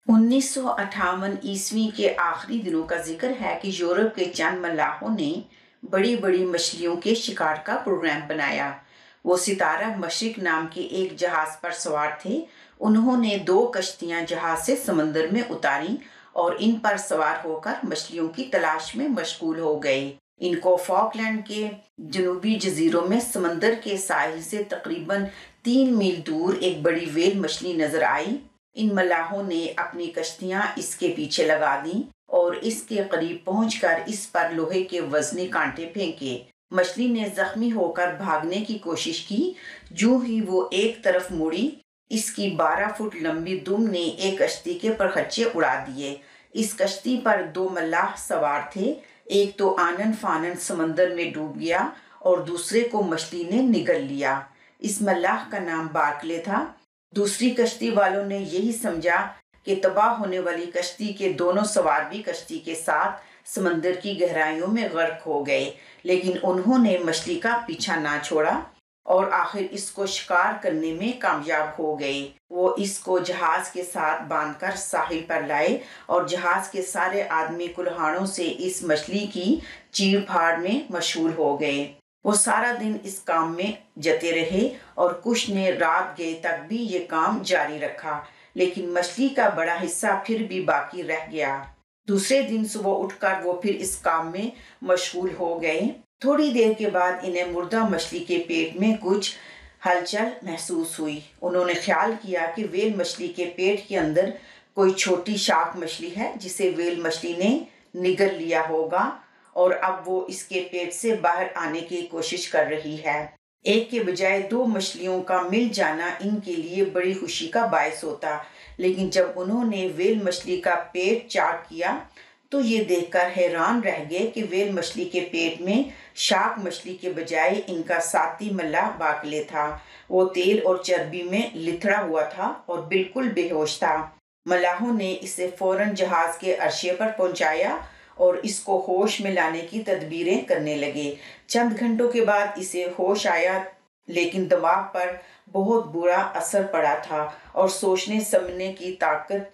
1958 के आखिरी दिनों का जिक्र है कि यूरोप के चंद मल्लाहों ने बड़ी बड़ी मछलियों के शिकार का प्रोग्राम बनाया। वो सितारा मशरिक नाम के एक जहाज पर सवार थे। उन्होंने 2 कश्तियां जहाज से समंदर में उतारी और इन पर सवार होकर मछलियों की तलाश में मशगूल हो गए। इनको फॉकलैंड के जनूबी जजीरों में समंदर के साहिल से तकरीबन 3 मील दूर एक बड़ी व्हेल मछली नजर आई। इन मल्लाहों ने अपनी कश्तियां इसके पीछे लगा दी और इसके करीब पहुंचकर इस पर लोहे के वजनी कांटे फेंके। मछली ने जख्मी होकर भागने की कोशिश की। जो ही वो एक तरफ मुड़ी, इसकी 12 फुट लंबी दुम ने एक कश्ती के परखच्चे उड़ा दिए। इस कश्ती पर 2 मल्लाह सवार थे। एक तो आनन फानन समंदर में डूब गया और दूसरे को मछली ने निगल लिया। इस मल्लाह का नाम बार्कले था। दूसरी कश्ती वालों ने यही समझा कि तबाह होने वाली कश्ती के दोनों सवार भी कश्ती के साथ समंदर की गहराइयों में गर्क हो गए, लेकिन उन्होंने मछली का पीछा ना छोड़ा और आखिर इसको शिकार करने में कामयाब हो गए। वो इसको जहाज के साथ बांधकर साहिल पर लाए और जहाज के सारे आदमी कुल्हाड़ों से इस मछली की चीर फाड़ में मशहूर हो गए। वो सारा दिन इस काम में जते रहे और कुछ ने रात गए तक भी ये काम जारी रखा, लेकिन मछली का बड़ा हिस्सा फिर भी बाकी रह गया। दूसरे दिन सुबह उठकर वो फिर इस काम में मशगूल हो गए। थोड़ी देर के बाद इन्हें मुर्दा मछली के पेट में कुछ हलचल महसूस हुई। उन्होंने ख्याल किया कि व्हेल मछली के पेट के अंदर कोई छोटी शार्क मछली है जिसे व्हेल मछली ने निगल लिया होगा और अब वो इसके पेट से बाहर आने की कोशिश कर रही है। एक के बजाय 2 मछलियों का मिल जाना इनके लिए बड़ी खुशी का बायस होता, लेकिन जब उन्होंने व्हेल मछली का पेट चाक किया तो ये देखकर हैरान रह गए कि व्हेल मछली के पेट में शार्क मछली के बजाय इनका साथी मल्लाह बार्कले था। वो तेल और चर्बी में लिथड़ा हुआ था और बिल्कुल बेहोश था। मल्लाहों ने इसे फौरन जहाज के अर्शे पर पहुंचाया और इसको होश में लाने की तदबीरें करने लगे। चंद घंटों के बाद इसे होश आया, लेकिन दिमाग पर बहुत बुरा असर पड़ा था और सोचने समझने की ताकत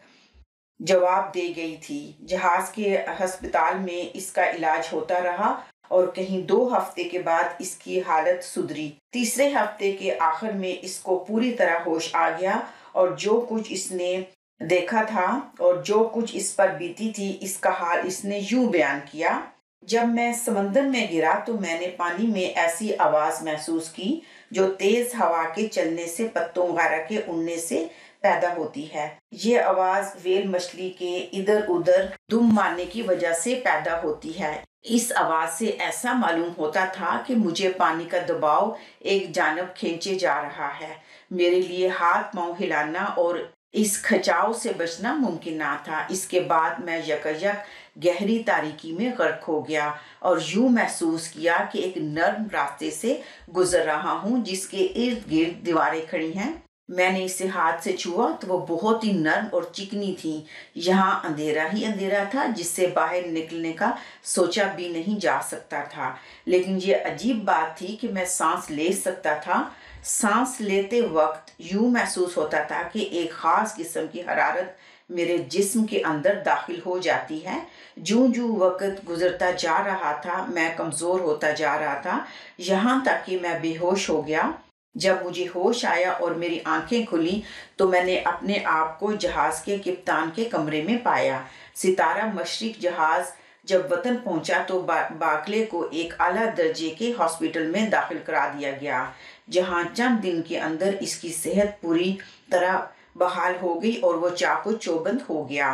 जवाब दे गई थी। जहाज के अस्पताल में इसका इलाज होता रहा और कहीं 2 हफ्ते के बाद इसकी हालत सुधरी। तीसरे हफ्ते के आखिर में इसको पूरी तरह होश आ गया और जो कुछ इसने देखा था और जो कुछ इस पर बीती थी, इसका हाल इसने यूं बयान किया। जब मैं समंदर में गिरा तो मैंने पानी में ऐसी आवाज महसूस की जो तेज हवा के चलने से पत्तों वगैरह के उड़ने से पैदा होती है। ये आवाज व्हेल मछली के इधर उधर दुम मारने की वजह से पैदा होती है। इस आवाज से ऐसा मालूम होता था कि मुझे पानी का दबाव एक जानब खींचे जा रहा है। मेरे लिए हाथ पांव हिलाना और इस खचाव से बचना मुमकिन ना था। इसके बाद मैं यकयक गहरी तारीकी में गर्क हो गया और यूं महसूस किया कि एक नर्म रास्ते से गुजर रहा हूं जिसके इर्द गिर्द दीवारें खड़ी हैं। मैंने इसे हाथ से छुआ तो वो बहुत ही नर्म और चिकनी थी। यहाँ अंधेरा ही अंधेरा था जिससे बाहर निकलने का सोचा भी नहीं जा सकता था, लेकिन ये अजीब बात थी कि मैं सांस ले सकता था। सांस लेते वक्त यूं महसूस होता था कि एक खास किस्म की हरारत मेरे जिस्म के अंदर दाखिल हो जाती है। जूं जूं वक्त गुजरता जा रहा था मैं कमजोर होता जा रहा था, यहाँ तक कि मैं बेहोश हो गया। जब मुझे होश आया और मेरी आंखें खुली तो मैंने अपने आप को जहाज के कप्तान के कमरे में पाया। सितारा मशरिक जहाज जब वतन पहुंचा तो बार्कले को एक आला दर्जे के हॉस्पिटल में दाखिल करा दिया गया, जहां चंद दिन के अंदर इसकी सेहत पूरी तरह बहाल हो गई और वो चाको चौबंद हो गया।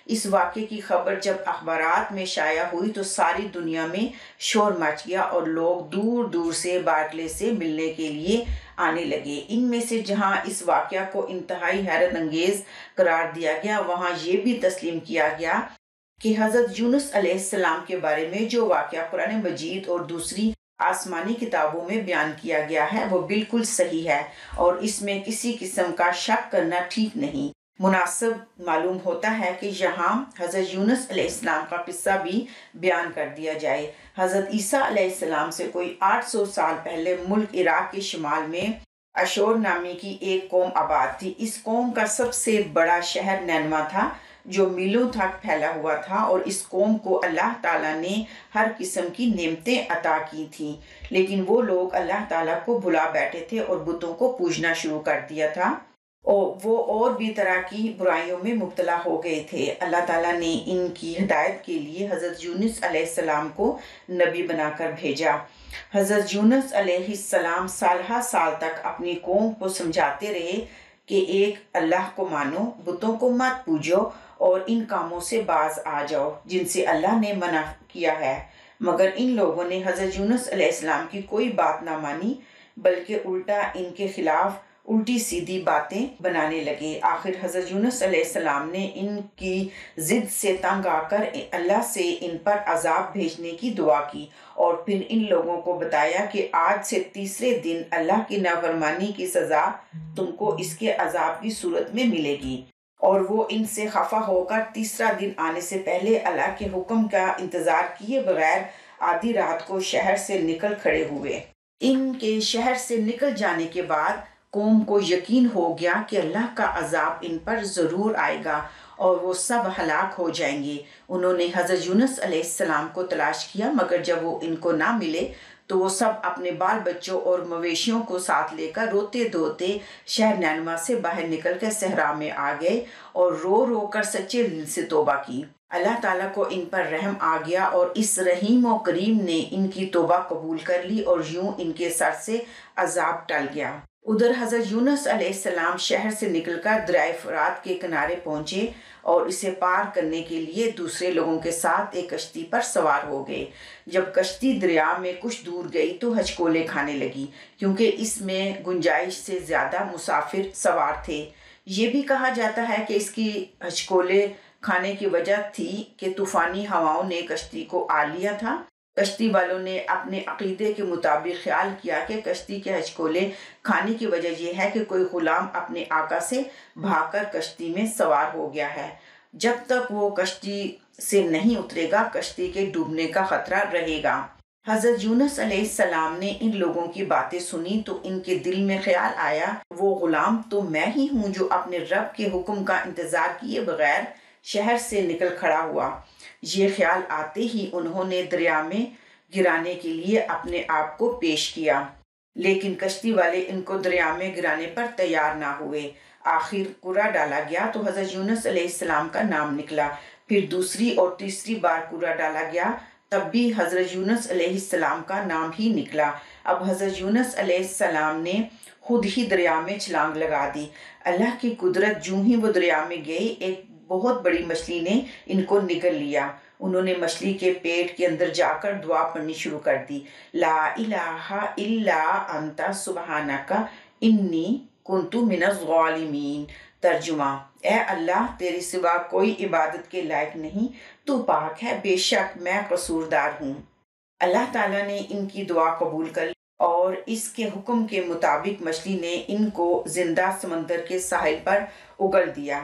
इस वाक़े की खबर जब अखबारात में शाया हुई तो सारी दुनिया में शोर मच गया और लोग दूर दूर से बार्कले से मिलने के लिए आने लगे। इनमें से जहां इस वाक़या को इंतहाई हैरत अंगेज करार दिया गया, वहां ये भी तस्लीम किया गया कि हज़रत यूनुस अलैहिस्सलाम के बारे में जो वाक़या कुरान मजीद और दूसरी आसमानी किताबों में बयान किया गया है वो बिल्कुल सही है और इसमें किसी किस्म का शक करना ठीक नहीं। मुनासिब मालूम होता है कि यहाँ हज़रत यूनुस अलैहिस्सलाम का किस्सा भी बयान कर दिया जाए। हज़रत ईसा अलैहिस्सलाम से कोई 800 साल पहले मुल्क इराक के शुमाल में अशोर नामी की एक कौम आबाद थी। इस कौम का सबसे बड़ा शहर नैनवा था جو میلوں تک پھیلا ہوا تھا، اور اس قوم کو اللہ تعالیٰ نے ہر قسم کی نعمتیں عطا کی تھیں، لیکن وہ لوگ اللہ تعالیٰ کو بھلا بیٹھے تھے اور بتوں کو پوجنا شروع کر دیا تھا، اور وہ اور بھی طرح کی برائیوں میں مبتلا ہو گئے تھے۔ اللہ تعالیٰ نے ان کی ہدایت کے لیے حضرت یونس علیہ السلام کو نبی بنا کر بھیجا۔ حضرت یونس علیہ السلام سالہ سال تک اپنی قوم کو سمجھاتے رہے کہ ایک اللہ کو مانو، بتوں کو مت پوجو اور ان کاموں سے باز آ جاؤ جن سے اللہ نے منع کیا ہے، مگر ان لوگوں نے حضرت یونس علیہ السلام کی کوئی بات نہ مانی، بلکہ الٹا ان کے خلاف الٹی سیدھی باتیں بنانے لگے۔ آخر حضرت یونس علیہ السلام نے ان کی ضد سے تنگ آ کر اللہ سے ان پر عذاب بھیجنے کی دعا کی، اور پھر ان لوگوں کو بتایا کہ آج سے تیسرے دن اللہ کی نافرمانی کی سزا تم کو اس کے عذاب کی صورت میں ملے گی، اور وہ ان سے خفا ہو کر تیسرا دن آنے سے پہلے اللہ کے حکم کا انتظار کیے بغیر آدھی رات کو شہر سے نکل کھڑے ہوئے۔ ان کے شہر سے نکل جانے کے بعد قوم کو یقین ہو گیا کہ اللہ کا عذاب ان پر ضرور آئے گا اور وہ سب ہلاک ہو جائیں گے۔ انہوں نے حضرت یونس علیہ السلام کو تلاش کیا، مگر جب وہ ان کو نہ ملے تو وہ سب اپنے بال بچوں اور مویشیوں کو ساتھ لے کر روتے دھوتے شہر نینوا سے باہر نکل کر صحرا میں آ گئے اور رو رو کر سچے دل سے توبہ کی۔ اللہ تعالیٰ کو ان پر رحم آ گیا اور اس رحیم و کریم نے ان کی توبہ قبول کر لی، اور یوں ان کے سر سے عذاب ٹل گیا۔ ادھر حضرت یونس علیہ السلام شہر سے نکل کر دریائے فرات کے کنارے پہنچے اور اسے پار کرنے کے لیے دوسرے لوگوں کے ساتھ ایک کشتی پر سوار ہو گئے۔ جب کشتی دریا میں کچھ دور گئی تو ہچکولے کھانے لگی، کیونکہ اس میں گنجائش سے زیادہ مسافر سوار تھے۔ یہ بھی کہا جاتا ہے کہ اس کی ہچکولے کھانے کی وجہ تھی کہ طوفانی ہواؤں نے کشتی کو آ لیا تھا۔ کشتی والوں نے اپنے عقیدے کے مطابق خیال کیا کہ کشتی کے ہچکولے کھانے کی وجہ یہ ہے کہ کوئی غلام اپنے آقا سے بھاگ کر کشتی میں سوار ہو گیا ہے۔ جب تک وہ کشتی سے نہیں اترے گا کشتی کے ڈوبنے کا خطرہ رہے گا۔ حضرت یونس علیہ السلام نے ان لوگوں کی باتیں سنی تو ان کے دل میں خیال آیا، وہ غلام تو میں ہی ہوں جو اپنے رب کے حکم کا انتظار کیے بغیر شہر سے نکل کھڑا ہوا۔ یہ خیال آتے ہی انہوں نے دریا میں گرانے کے لیے اپنے آپ کو پیش کیا، لیکن کشتی والے ان کو دریا میں گرانے پر تیار نہ ہوئے۔ آخر کوڑا ڈالا گیا تو حضرت یونس علیہ السلام کا نام نکلا۔ پھر دوسری اور تیسری بار کوڑا ڈالا گیا، تب بھی حضرت یونس علیہ السلام کا نام ہی نکلا۔ اب حضرت یونس علیہ السلام نے خود ہی دریا میں چھلانگ لگا دی۔ اللہ کی قدرت، جو ہی وہ دریا میں گئے ایک بہت بڑی مچھلی نے ان کو نگل لیا۔ انہوں نے مچھلی کے پیٹ کے اندر جا کر دعا پڑھنی شروع کر دی، لا الہ الا انت سبحانک انی کنت من الظالمین۔ ترجمہ: اے اللہ، تیرے سوا کوئی عبادت کے لائق نہیں، تو پاک ہے، بے شک میں قصوردار ہوں۔ اللہ تعالیٰ نے ان کی دعا قبول کر لی اور اس کے حکم کے مطابق مچھلی نے ان کو زندہ سمندر کے ساحل پر اگل دیا۔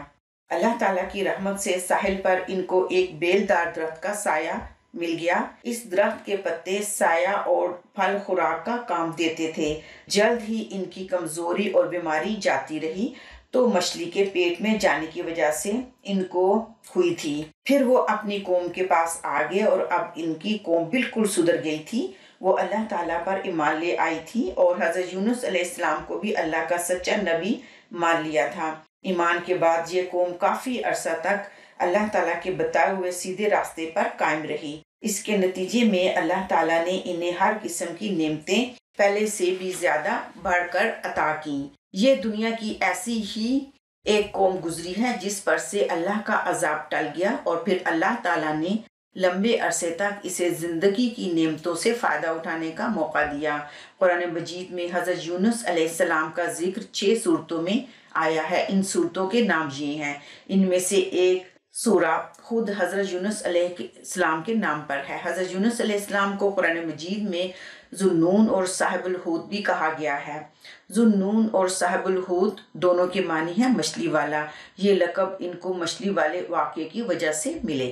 اللہ تعالیٰ کی رحمت سے ساحل پر ان کو ایک بیلدار درخت کا سایہ مل گیا۔ اس درخت کے پتے سایہ اور پھل خوراک کا کام دیتے تھے۔ جلد ہی ان کی کمزوری اور بیماری جاتی رہی تو مچھلی کے پیٹ میں جانے کی وجہ سے ان کو ہوئی تھی۔ پھر وہ اپنی قوم کے پاس آ گئے اور اب ان کی قوم بالکل سدھر گئی تھی۔ وہ اللہ تعالیٰ پر ایمان لے آئی تھی اور حضرت یونس علیہ السلام کو بھی اللہ کا سچا نبی مان لیا تھا۔ ایمان کے بعد یہ قوم کافی عرصہ تک اللہ تعالیٰ کے بتائے ہوئے سیدھے راستے پر قائم رہی۔ اس کے نتیجے میں اللہ تعالیٰ نے انہیں ہر قسم کی نعمتیں پہلے سے بھی زیادہ بڑھ کر عطا کیں۔ یہ دنیا کی ایسی ہی ایک قوم گزری ہے جس پر سے اللہ کا عذاب ٹل گیا، اور پھر اللہ تعالیٰ نے لمبے عرصے تک اسے زندگی کی نعمتوں سے فائدہ اٹھانے کا موقع دیا۔ قرآن مجید میں حضرت یونس علیہ السلام کا ذکر 6 صورتوں میں آیا ہے۔ ان صورتوں کے نام یہ ہیں۔ ان میں سے ایک سورہ خود حضرت یونس علیہ السلام کے نام پر ہے۔ حضرت یونس علیہ السلام کو قرآن مجید میں ذو النون اور صاحب الحوت بھی کہا گیا ہے۔ ذو النون اور صاحب الحوت دونوں کے معنی ہیں مچھلی والا۔ یہ لقب ان کو مچھلی والے واقعے کی وجہ سے ملے۔